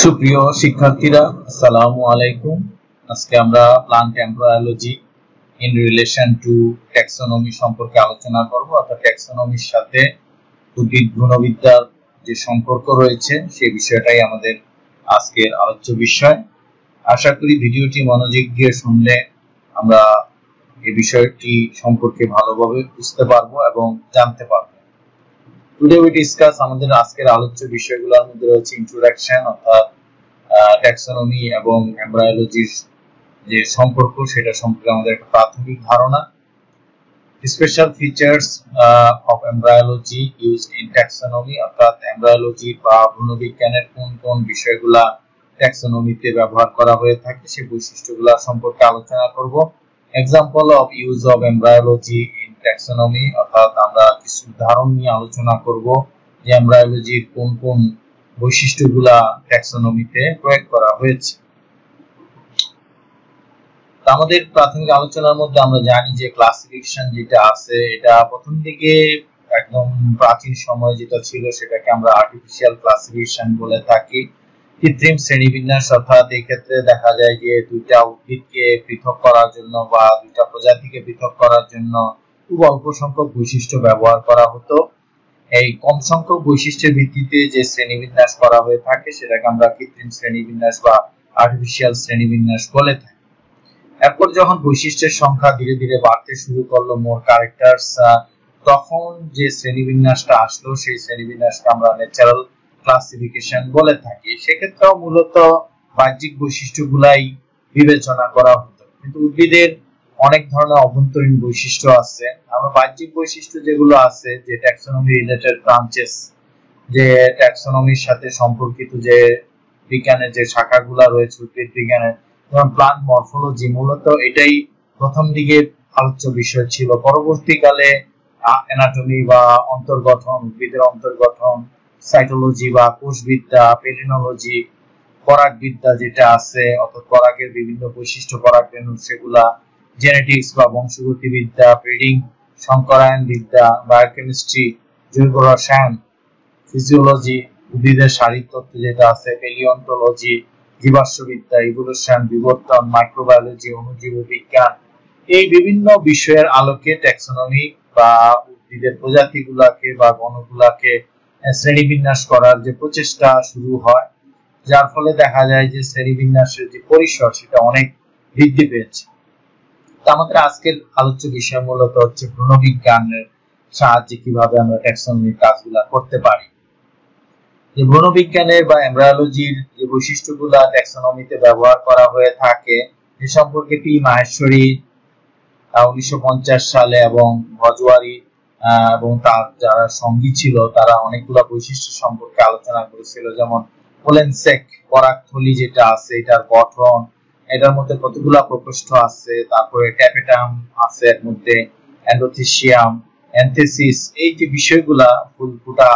সুপ্রিয় শিক্ষার্থীরা, আসসালামু আলাইকুম। আজকে আমরা plant embryology in relation to taxonomy সম্পর্কে আলোচনা করব। অর্থাৎ ট্যাক্সোনমির সাথে উদ্ভিদ গুণবিদ্যার যে সম্পর্ক রয়েছে সেই বিষয়টাই আমাদের আজকের আলোচ্য বিষয়। আশা করি ভিডিওটি মনোযোগ দিয়ে শুনলে আমরা এই বিষয়টি সম্পর্কে ভালোভাবে বুঝতে পারবো এবং জানতে পারবো। Today we discuss আমাদের আজকের আলোচ্য বিষয়গুলোর মধ্যে রয়েছে ইন্ট্রোডাকশন অর্থাৎ ট্যাক্সোনমি এবং এমব্রায়োলজির যে সম্পর্ক সেটা সম্পর্কে আমাদের একটা প্রাথমিক ধারণা, special features of embryology used in taxonomy অর্থাৎ এমব্রায়োলজি বা ভ্রূণবিজ্ঞানের কোন কোন বিষয়গুলা ট্যাক্সোনমিতে ব্যবহার করা হয়ে থাকে সেই বৈশিষ্ট্যগুলো সম্পর্কে আলোচনা করব। Example of use of embryology in taxonomy অর্থাৎ আমরা কিছু উদাহরণ নিয়ে আলোচনা করব যে এমব্রায়োলজির কোন কোন বৈশিষ্ট্যগুলা ট্যাক্সোনমিতে প্রয়োগ করা হয়েছে। আমাদের প্রাথমিক আলোচনার মধ্যে আমরা জানি যে ক্লাসিফিকেশন যেটা আছে এটা প্রথম দিকে একদম প্রাচীন সময় যেটা ছিল সেটাকে আমরা আর্টিফিশিয়াল ক্লাসিফিকেশন বলে থাকি। কৃত্রিম শ্রেণীবিন্যাস অর্থাৎ এই ক্ষেত্রে দেখা যায় যে দুইটা উদ্ভিদকে পৃথক করার জন্য বা দুইটা প্রজাতিকে পৃথক করার জন্য খুব অল্প সংখ্যক বৈশিষ্ট্য ব্যবহার করা হতো। এই কম সংখ্যক বৈশিষ্ট্যের ভিত্তিতে যে শ্রেণীবিন্যাস করা হয়ে থাকে সেটাকে আমরা কৃত্রিম শ্রেণীবিন্যাস বা আর্টিফিশিয়াল শ্রেণীবিন্যাস বলে থাকি। এরপর যখন বৈশিষ্ট্যের সংখ্যা ধীরে ধীরে বাড়তে শুরু করলো, মোর ক্যারেক্টারস, তখন যে শ্রেণীবিন্যাসটা আসলো সেই শ্রেণীবিন্যাসকে আমরা ন্যাচারাল ক্লাসিফিকেশন বলে থাকি। সেক্ষেত্রেও মূলত বাহ্যিক বৈশিষ্ট্যগুলাই বিবেচনা করা হতো, কিন্তু উদ্ভিদের অনেক ধরনের অভ্যন্তরীণ বৈশিষ্ট্য আছে। আমরা বাহ্যিক বৈশিষ্ট্য যেগুলো আছে যে ট্যাক্সোনমি রিলেটেড ব্রাঞ্চেস, যে ট্যাক্সোনমির সাথে সম্পর্কিত যে বিজ্ঞানের যে শাখাগুলা রয়েছে উদ্ভিদ বিজ্ঞানের, যেমন প্লান্ট মরফোলজি, মূলত এটাই প্রথম দিকে আলোচ্য বিষয় ছিল। পরবর্তীকালে অ্যানাটমি বা অন্তর্গঠন, উদ্ভিদের অন্তর্গঠন, সাইটোলজি বা কোষবিদ্যা, পেলিনোলজি, পরাগবিদ্যা যেটা আছে অর্থাৎ পরাগের বিভিন্ন বৈশিষ্ট্য, পরাগরেণু সেগুলা, জেনেটিক্স বা বংশগতিবিদ্যা, ব্রিডিং, সংকরায়ন বিদ্যা, বায়োকেমিস্ট্রি, জৈব রসায়ন, ফিজিওলজি, উদ্ভিদের শারীরিক তত্ত্ব যেটা আছে, পেলিওন্টোলজি, জীবাশ্মবিদ্যা, ইভোলিউশন, বিবর্তন, মাইক্রোবায়োলজি, অণুজীব বিজ্ঞান, এই বিভিন্ন বিষয়ের আলোকে ট্যাক্সোনমি বা উদ্ভিদের প্রজাতিগুলোকে বা গণগুলোকে শ্রেণীবিন্যাস করার যে প্রচেষ্টা শুরু হয়, যার ফলে দেখা যায় যে শ্রেণীবিন্যাসের যে পরিসর সেটা অনেক বৃদ্ধি পেয়েছে। আমাদের আজকের আলোচ্য বিষয় মূলত হচ্ছে ভ্রূণবিজ্ঞানের সাহায্যে কিভাবে আমরা ট্যাক্সোনমির কাজগুলো করতে পারি। যে ভ্রূণবিজ্ঞানের বা এমব্রায়োলজির যে বৈশিষ্ট্যগুলো ট্যাক্সোনমিতে ব্যবহার করা হয়ে থাকে এ সম্পর্কে পি মাহেশ্বরী 1950 সালে এবং ভজওয়ারি এবং তার যারা সঙ্গী ছিল তারা অনেকগুলো বৈশিষ্ট্য সম্পর্কে আলোচনা করেছিল। যেমন পোলেনসেক পরাগথলি যেটা আছে এটার গঠন, এটার মধ্যে কতগুলা প্রকোষ্ঠ আছে, তারপরে ট্যাপেটাম আছে, এর মধ্যে এন্ডোথিসিয়াম, অ্যান্থেসিস, এই যে বিষয়গুলা, ফুল ফুটা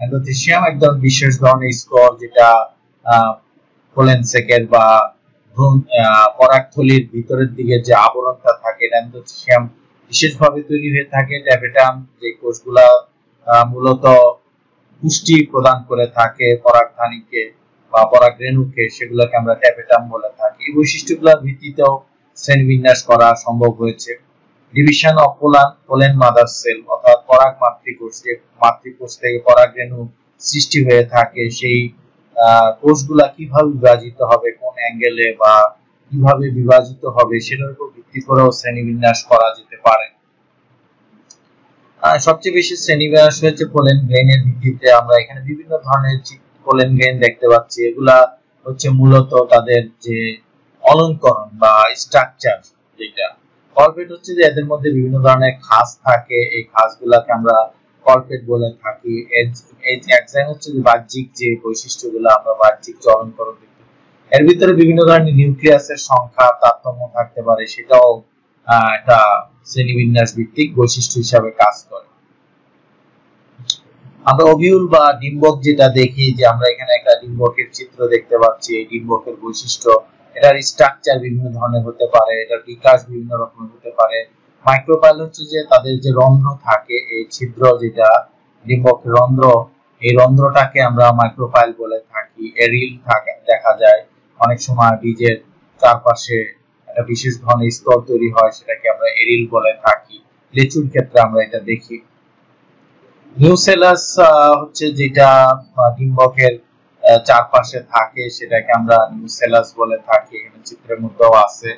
এন্ডোথিসিয়াম একদম বিশেষ ধরনের স্কর যেটা পোলেনসেকের বা পরাগথলির ভিতরের দিকে যে আবরণটা থাকে এটা এন্ডোথিসিয়াম বিশেষভাবে তৈরি হয়ে থাকে। ট্যাপেটাম যে কোষগুলা মূলত পুষ্টি প্রদান করে থাকে পরাগধানীকে বা পরাগরেণুকে, সেগুলোকে আমরা ট্যাপেটাম বলে থাকি। এই বৈশিষ্ট্যগুলোর ভিত্তিতেও শ্রেণীবিন্যাস করা সম্ভব হয়েছে। Division of pollen mother sell অর্থাৎ পরাগ মাতৃকোষ, যে মাতৃকোষ থেকে পরাগরেণু সৃষ্টি হয়ে থাকে, সেই কোষগুলা কিভাবে বিভাজিত হবে, কোন অ্যাঙ্গেলে বা কিভাবে বিভাজিত হবে সেটার উপর ভিত্তি করেও শ্রেণীবিন্যাস করা যেতে পারে। সবচেয়ে বেশি শ্রেণীবিন্যাস হয়েছে পোলেন গ্রেনের ভিত্তিতে। আমরা এখানে বিভিন্ন ধরনের পোলেন গ্রেন দেখতে পাচ্ছি। এগুলা হচ্ছে মূলত তাদের যে অলঙ্করণ বা স্ট্রাকচার, যেটা কর্পেট হচ্ছে যে এদের মধ্যে বিভিন্ন ধরনের খাস থাকে, এই খাসগুলাকে আমরা কর্পেট বলে থাকি। এক্সাইন হচ্ছে যে বাহ্যিক যে বৈশিষ্ট্যগুলো, আমরা বাহ্যিক যে অলঙ্করণ দেখি, এর ভিতরে বিভিন্ন ধরনের নিউক্লিয়াসের সংখ্যা তারতম্য থাকতে পারে, সেটাও একটা শ্রেণীবিন্যাস ভিত্তিক বৈশিষ্ট্য হিসাবে কাজ করে। আমরা ওভিউল বা ডিম্বক যেটা দেখি, যে আমরা এখানে একটা ডিম্বকের চিত্র দেখতে পাচ্ছি, এই ডিম্বকের বৈশিষ্ট্য, এটার স্ট্রাকচার বিভিন্ন ধরনের হতে পারে, এটার বিকাশ বিভিন্ন রকমের হতে পারে। মাইক্রোপাইল হচ্ছে যে তাদের যে রন্ধ্র থাকে, এই ছিদ্র যেটা ডিম্বকের রন্ধ্র, এই রন্ধ্রটাকে আমরা মাইক্রোফাইল বলে থাকি। এরিল দেখা যায় অনেক সময় বীজের চারপাশে একটা বিশেষ ধরনের স্তর তৈরি হয়, সেটাকে আমরা এরিল বলে থাকি। লিচুর ক্ষেত্রে আমরা এটা দেখি। নিউসেলাস হচ্ছে যেটা ডিম্বকের চারপাশে থাকে, সেটাকে আমরা নিউসেলাস বলে থাকি। এখানে চিত্রের মধ্যেও আছে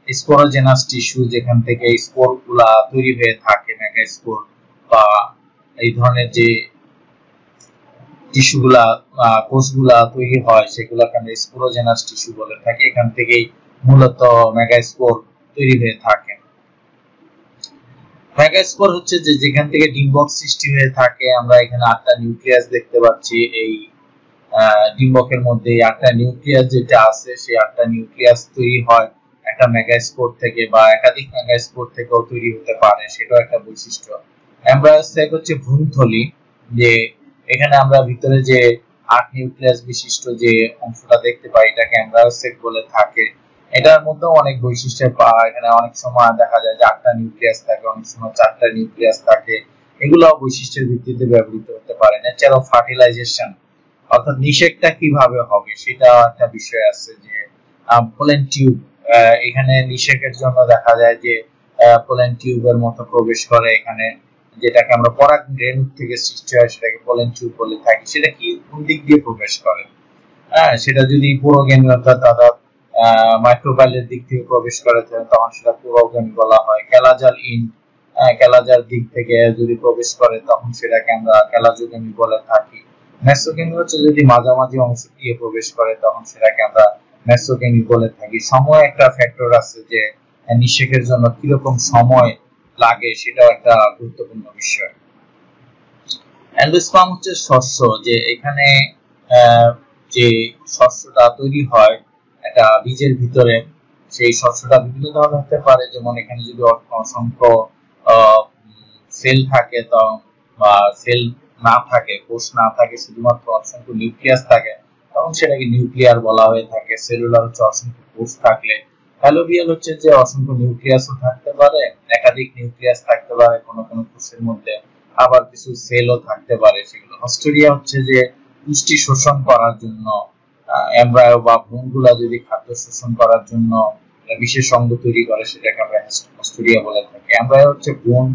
স্পোরোজেনাস টিস্যু, যেখান থেকে স্পোর গুলা তৈরি হয়ে থাকে, মেগাস্পোর বা এই ধরনের যে টিস্যুগুলা কোষগুলা তৈরি হয় সেগুলোকে আমরা স্পোরোজেনাস টিস্যু বলে থাকি। এখান থেকেই মূলত মেগাস্পোর তৈরি হয়ে থাকে। মেগাস্পোর হচ্ছে যে যেখান থেকে ডিম্বক সৃষ্টি হয়ে থাকে। আমরা এখানে 8টা নিউক্লিয়াস দেখতে পাচ্ছি। এই ডিম্বকের মধ্যে 8টা নিউক্লিয়াস যেটা আছে, সেই 8টা নিউক্লিয়াস তৈরি হয় একটা মেগাস্পোর থেকে, বা একাধিক মেগাস্পোর থেকেও তৈরি হতে পারে, সেটাও একটা বৈশিষ্ট্য। এমব্রায়ো স্যাক হচ্ছে ভ্রূণথলি, যে এখানে আমরা ভিতরে যে 8 নিউক্লিয়াস বিশিষ্ট যে অংশটা দেখতে পাই, এটাকে এমব্রায়ো স্যাক বলে থাকে। এটার মধ্যেও অনেক বৈশিষ্ট্য পাওয়া। এখানে অনেক সময় দেখা যায় যে 8টা নিউক্লিয়াস থাকে, অনেক সময় 4টা নিউক্লিয়াস থাকে। এগুলোও বৈশিষ্ট্যের ভিত্তিতে ব্যবহৃত হতে পারে। নেচার অফ ফার্টিলাইজেশন, অর্থাৎ নিষেকটা কিভাবে হবে সেটা একটা বিষয় আছে। যে পোলেন টিউব, এখানে নিষেকের জন্য দেখা যায় যে পোলেন টিউবের মতো প্রবেশ করে এখানে, যেটাকে আমরা পরাগ রেণু থেকে সৃষ্টি হয়, সেটাকে পোলেন টিউব বলে থাকি। সেটা কি কোন দিক দিয়ে প্রবেশ করে? সেটা যদি পুরোগামী অর্থাৎ মাইক্রোবাইলের দিক থেকে প্রবেশ করে তখন সেটা পুরোগামী বলা হয়। ক্যালাজাল ইন, ক্যালাজার দিক থেকে যদি প্রবেশ করে তখন সেটাকে আমরা ক্যালাজোগামী বলে থাকি। মেসোগামী হচ্ছে যদি মাঝামাঝি অংশ দিয়ে প্রবেশ করে তখন সেটাকে আমরা মেসোগামী বলে থাকি। সময় একটা ফ্যাক্টর আছে, যে নিষেকের জন্য কিরকম সময় লাগে, সেটাও একটা গুরুত্বপূর্ণ বিষয়। অ্যান্ডোস্পার্ম হচ্ছে শস্য, যে এখানে যে শস্যটা তৈরি হয় একটা বীজের ভিতরে, সেই শস্যটা বিভিন্ন ধরনের হতে পারে। যেমন এখানে যদি অসংখ্য সেল থাকে বা সেল না থাকে, কোষ না থাকে, শুধুমাত্র অসংখ্য নিউক্লিয়াস থাকে, তখন সেটাকে নিউক্লিয়ার বলা হয়ে থাকে। সেলুলার হচ্ছে অসংখ্য কোষ থাকলে। অ্যালোভিয়াল হচ্ছে যে অসংখ্য নিউক্লিয়াসও থাকতে পারে, একাধিক নিউক্লিয়াস থাকতে পারে কোনো কোনো কোষের মধ্যে, আবার কিছু সেলও থাকতে পারে সেগুলো। অস্ট্রেলিয়া হচ্ছে যে পুষ্টি শোষণ করার জন্য এমব্রায়ো বা ভ্রূণগুলা যদি খাদ্য শোষণ করার জন্য বিশেষ অঙ্গ তৈরি করে, সেটাকে আমরা অস্ট্রেলিয়া বলে থাকি। এমব্রায়ো হচ্ছে ভ্রূণ।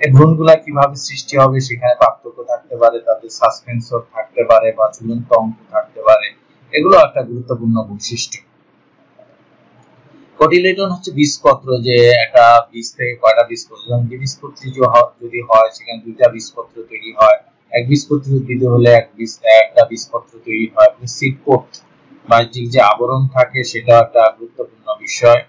এই ভ্রূণগুলা কিভাবে সৃষ্টি হবে সেখানে পার্থক্য থাকতে পারে, তাদের সাসপেন্সর থাকতে পারে বা ঝুলন্ত অংশ থাকতে পারে। এগুলো একটা গুরুত্বপূর্ণ বৈশিষ্ট্য। কোটিলেডন হচ্ছে বীজপত্র, যে একটা বীজ থেকে কয়টা বীজপত্র, দ্বিবীজপত্রী যদি হয় সেখানে 2টা বীজপত্র তৈরি হয়। এক বীজপত্রী উদ্ভিদ হলে একটা বীজপত্র তৈরি হয়। সিড কোট, বাহ্যিক যে আবরণ থাকে, সেটা একটা গুরুত্বপূর্ণ বিষয়।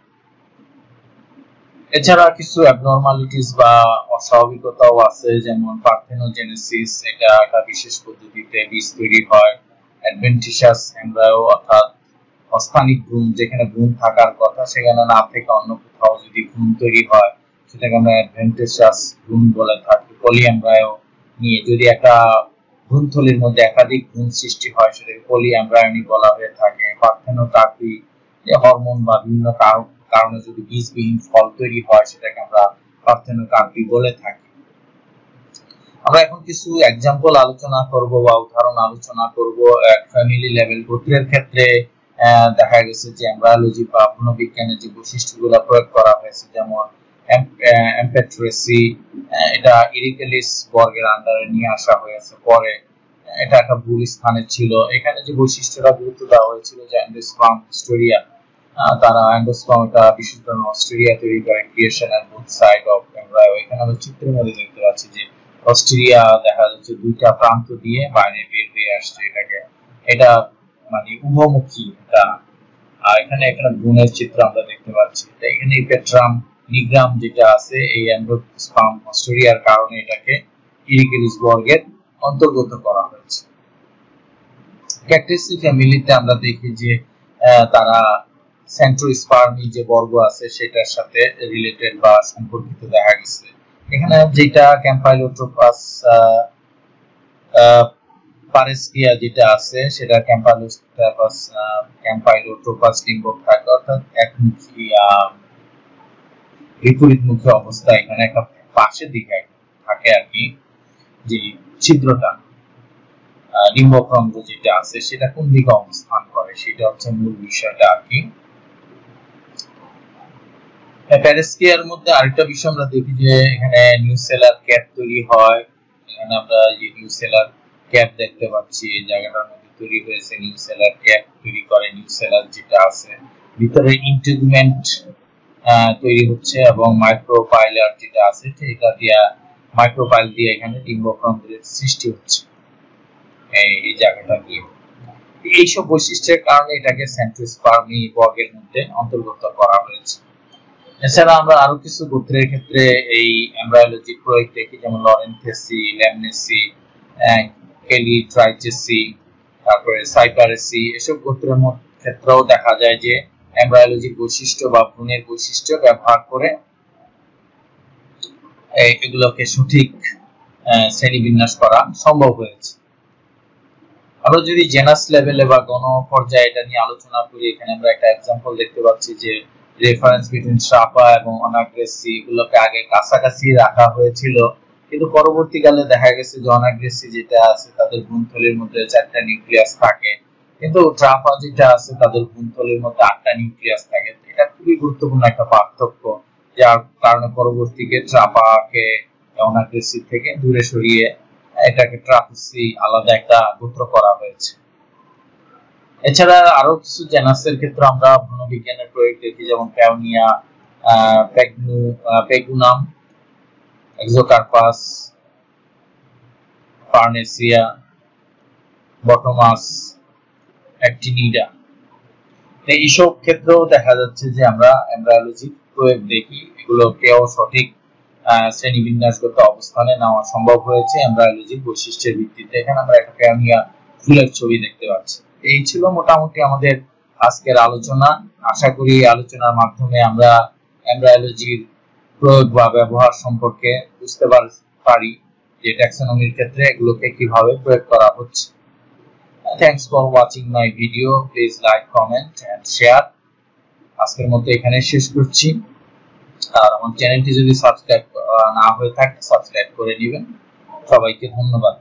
এছাড়া কিছু অ্যাবনরমালিটিস বা অস্বাভাবিকতাও আছে, যেমন পার্থেনোজেনেসিস, এটা একটা বিশেষ পদ্ধতিতে বীজ তৈরি হয়। অ্যাডভেন্টিশাস এমব্রায়ো, অর্থাৎ অস্থানিক ভ্রূণ, যেখানে ভ্রূণ থাকার কথা সেখানে না থেকে অন্য কোথাও যদি ভ্রূণ তৈরি হয়, সেটাকে আমরা অ্যাডভেন্টিশাস ভ্রূণ বলে থাকি। পলি এমব্রায়ো নিয়ে যদি একটা ভ্রূণথলির মধ্যে একাধিক ভ্রূণ সৃষ্টি হয়, সেটাকে পলি এমব্রায়োনি বলা হয়ে থাকে। পার্থেনোকার্পি, যে হরমোন বা বিভিন্ন কারণে যদি বীজবিহীন ফল তৈরি হয়, সেটাকে আমরা পার্থেনোকার্পি বলে থাকি। আমরা এখন কিছু এক্সাম্পল আলোচনা করব বা উদাহরণ আলোচনা করব। ফ্যামিলি লেভেল গোত্রের ক্ষেত্রে দেখা গেছে যে এমব্রায়োলজি বা ভ্রূণবিজ্ঞানের যে বৈশিষ্ট্যগুলো প্রয়োগ করা হয়েছে, যেমন এমপেট্রেসি, এটা ইরিকেলিস বর্গের আন্ডারে নিয়ে আসা হয়েছে পরে। এটা একটা ভুল স্থানে ছিল। এখানে যে বৈশিষ্ট্যটা গুরুত্ব দেওয়া হয়েছিল যে অ্যান্ডোস্পার্ম হিস্টোরিয়া, তারা অ্যান্ডোস্পার্মটা বিশেষ করে অস্ট্রেলিয়া তৈরি করে, creation and both side of embryo. এখানে আমরা চিত্রের মধ্যে দেখতে পাচ্ছি যে অস্ট্রেলিয়া দেখা যাচ্ছে 2টা প্রান্ত দিয়ে বাইরে বের হয়ে আসছে। এটা মানে উভমুখী এটা। আর এখানে একটা গুণের চিত্র আমরা দেখতে পাচ্ছি। এখানে পেট্রাম নিগ্রাম যেটা আছে, এই অ্যান্ডোস্পার্ম অস্ট্রেলিয়ার কারণে এটাকে ইরিকেলিস বর্গের অন্তর্গত করা হয়েছে। ক্যাকটাসি ফ্যামিলিতে আমরা দেখি যে তারা সেন্ট্রোস্পার্মি যে বর্গ আছে সেটার সাথে রিলেটেড বা সম্পর্কিত দেখা গেছে। এখানে যেটা ক্যাম্পাইলোট্রোপাস পারেসকিয়া যেটা আছে, সেটা ক্যাম্পাইলোট্রোপাস ডিম্বক থাকে, অর্থাৎ একমুখী বিপরীতমুখী অবস্থা। এখানে একটা পাশের দিকে থাকে আর কি, যে ছিদ্রটা। ডিম্বকরন্ধ্র যেটা আছে সেটা কোন দিকে অবস্থান করে, সেটা হচ্ছে মূল বিষয়টা আর কি। প্যারেস্কিয়ার মধ্যে আরেকটা বিষয় আমরা দেখি যে এখানে নিউসেলার ক্যাপ তৈরি হয়। এখানে আমরা যে নিউসেলার ক্যাপ দেখতে পাচ্ছি, এই জায়গাটার মধ্যে তৈরি হয়েছে নিউসেলার ক্যাপ তৈরি করে নিউসেলার যেটা আছে, ভিতরে ইন্টিগুমেন্ট তৈরি হচ্ছে এবং মাইক্রোপাইলার যেটা আছে এটা দিয়ে মাইক্রোপাইল দিয়ে এখানে ডিম্বকরন্ধ্রের সৃষ্টি হচ্ছে এই জায়গাটা দিয়ে। এইসব বৈশিষ্ট্যের কারণে এটাকে সেন্ট্রোস্পার্মি বর্গের মধ্যে অন্তর্ভুক্ত করা হয়েছে। এছাড়া আমরা আরো কিছু গোত্রের ক্ষেত্রে এই এমব্রায়োলজি প্রয়োগ দেখি, যেমন লরেন্থেসি, ল্যামনেসি, কেলিট্রাইচেসি, তারপরে সাইপারেসি, এসব গোত্রের ক্ষেত্রেও দেখা যায় যে এমব্রায়োলজির বৈশিষ্ট্য বা ভ্রূণের বৈশিষ্ট্য ব্যবহার করে এগুলোকে সঠিক শ্রেণীবিন্যাস করা সম্ভব হয়েছে। আমরা যদি জেনাস লেভেলে বা গণ পর্যায়ে এটা নিয়ে আলোচনা করি, এখানে আমরা একটা एग्जांपल দেখতে পাচ্ছি যে রেফারেন্স বিটুইন ট্রাপা এবং অনাগ্রেসি এগুলোকে আগে কাছাকাছি রাখা হয়েছিল, কিন্তু পরবর্তীকালে দেখা গেছে যে অনাগ্রেসি যেটা আছে তাদের ভ্রূণথলির মধ্যে 4টা নিউক্লিয়াস থাকে, কিন্তু ট্রাপা যেটা আছে তাদের ভ্রূণথলির মধ্যে 8টা নিউক্লিয়াস থাকে। এটা খুবই গুরুত্বপূর্ণ একটা পার্থক্য, যার কারণে পরবর্তীতে ট্রাপাকে অনাগ্রেসি থেকে দূরে সরিয়ে এটাকে ট্রাপিসি আলাদা একটা গোত্র করা হয়েছে। এছাড়া আরো কিছু জেনাসের ক্ষেত্রে আমরা ভ্রূণবিজ্ঞানের প্রয়োগ দেখি, যেমন প্যাওনিয়া, পেগুনাম, এক্সোকার্পাস, ফার্নেসিয়া, বটমাস, অ্যাক্টিনিডা। এইসব ক্ষেত্রেও দেখা যাচ্ছে যে আমরা এমব্রায়োলজি প্রয়োগ দেখি, এগুলোকেও সঠিক শ্রেণীবিন্যাসগত অবস্থানে নেওয়া সম্ভব হয়েছে এমব্রায়োলজির বৈশিষ্ট্যের ভিত্তিতে। এখানে আমরা একটা প্যাওনিয়া ফুলের ছবি দেখতে পাচ্ছি। এই ছিল মোটামুটি আমাদের আজকের আলোচনা। আশা করি এই আলোচনার মাধ্যমে আমরা এমব্রায়োলজির প্রয়োগ বা ব্যবহার সম্পর্কে বুঝতে পারি যে ট্যাক্সোনমির ক্ষেত্রে এগুলোকে কিভাবে প্রয়োগ করা হচ্ছে। Thanks for watching my video. Please like, comment and share. আজকের মতো এখানে শেষ করছি। আর আমার চ্যানেলটি যদি সাবস্ক্রাইব না হয়ে থাকে সাবস্ক্রাইব করে নেবেন। সবাইকে ধন্যবাদ।